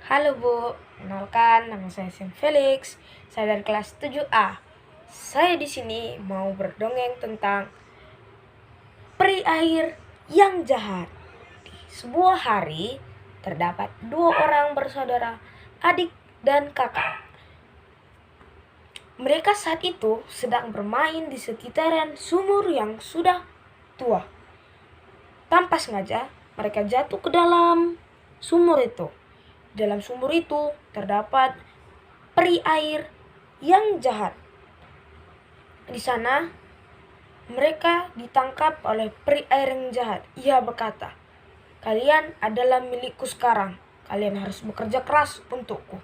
Halo Bu, kenalkan nama saya Sim Felix. Saya dari kelas 7A. Saya di sini mau berdongeng tentang peri air yang jahat. Di sebuah hari terdapat dua orang bersaudara, adik dan kakak. Mereka saat itu sedang bermain di sekitaran sumur yang sudah tua. Tanpa sengaja, mereka jatuh ke dalam sumur itu. Dalam sumur itu terdapat peri air yang jahat. Di sana mereka ditangkap oleh peri air yang jahat. Ia berkata, "Kalian adalah milikku sekarang. Kalian harus bekerja keras untukku."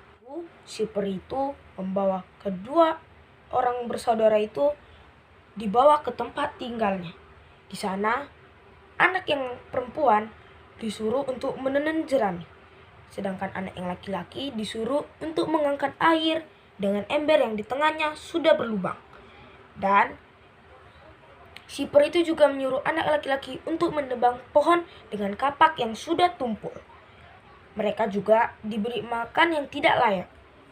Si peri itu membawa kedua orang bersaudara itu dibawa ke tempat tinggalnya. Di sana anak yang perempuan disuruh untuk menenun jerami. Sedangkan anak yang laki-laki disuruh untuk mengangkat air dengan ember yang di tengahnya sudah berlubang. Dan si peri itu juga menyuruh anak laki-laki untuk menebang pohon dengan kapak yang sudah tumpul. Mereka juga diberi makan yang tidak layak.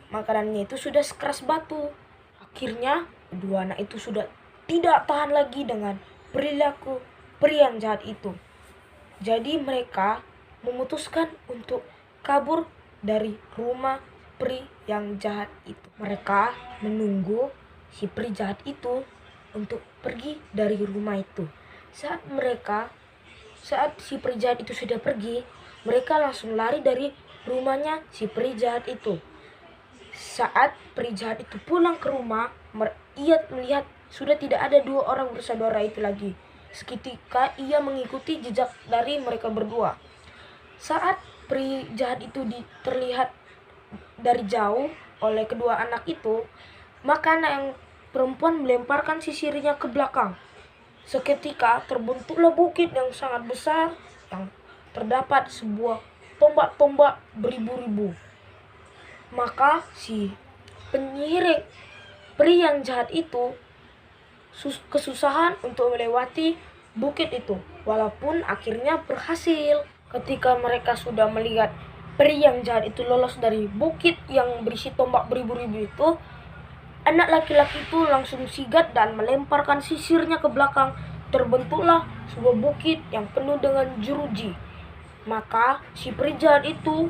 Makanannya itu sudah sekeras batu. Akhirnya kedua anak itu sudah tidak tahan lagi dengan perilaku peri yang jahat itu. Jadi mereka memutuskan untuk kabur dari rumah peri yang jahat itu. Mereka menunggu si peri jahat itu untuk pergi dari rumah itu. Saat si peri jahat itu sudah pergi, mereka langsung lari dari rumahnya si peri jahat itu. Saat peri jahat itu pulang ke rumah, ia melihat sudah tidak ada dua orang bersaudara itu lagi. Seketika ia mengikuti jejak dari mereka berdua. Saat peri jahat itu terlihat dari jauh oleh kedua anak itu, maka anak yang perempuan melemparkan sisirnya ke belakang. Seketika terbentuklah bukit yang sangat besar yang terdapat sebuah tombak-tombak beribu-ribu. Maka si penyihir peri yang jahat itu kesusahan untuk melewati bukit itu, walaupun akhirnya berhasil. Ketika mereka sudah melihat peri yang jahat itu lolos dari bukit yang berisi tombak beribu-ribu itu, anak laki-laki itu langsung sigap dan melemparkan sisirnya ke belakang. Terbentuklah sebuah bukit yang penuh dengan jeruji. Maka si peri jahat itu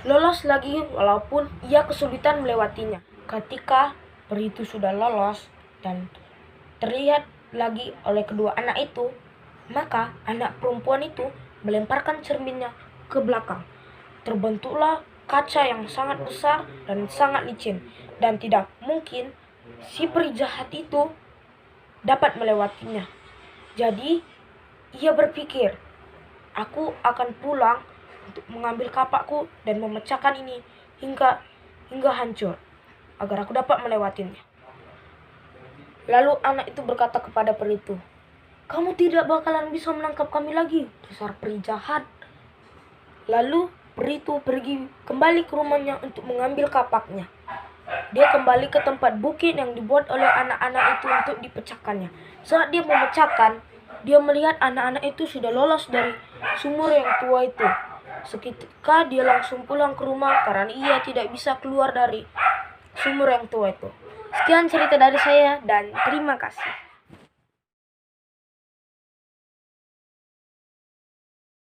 lolos lagi walaupun ia kesulitan melewatinya. Ketika peri itu sudah lolos dan terlihat lagi oleh kedua anak itu, maka anak perempuan itu melemparkan cerminnya ke belakang. Terbentuklah kaca yang sangat besar dan sangat licin, dan tidak mungkin si peri jahat itu dapat melewatinya. Jadi ia berpikir, aku akan pulang untuk mengambil kapakku dan memecahkan ini hingga hancur agar aku dapat melewatinya. Lalu anak itu berkata kepada peri itu, "Kamu tidak bakalan bisa menangkap kami lagi, dasar peri jahat." Lalu peri itu pergi kembali ke rumahnya untuk mengambil kapaknya. Dia kembali ke tempat bukit yang dibuat oleh anak-anak itu untuk dipecahkannya. Saat dia memecahkan, dia melihat anak-anak itu sudah lolos dari sumur yang tua itu. Seketika dia langsung pulang ke rumah karena ia tidak bisa keluar dari sumur yang tua itu. Sekian cerita dari saya dan terima kasih.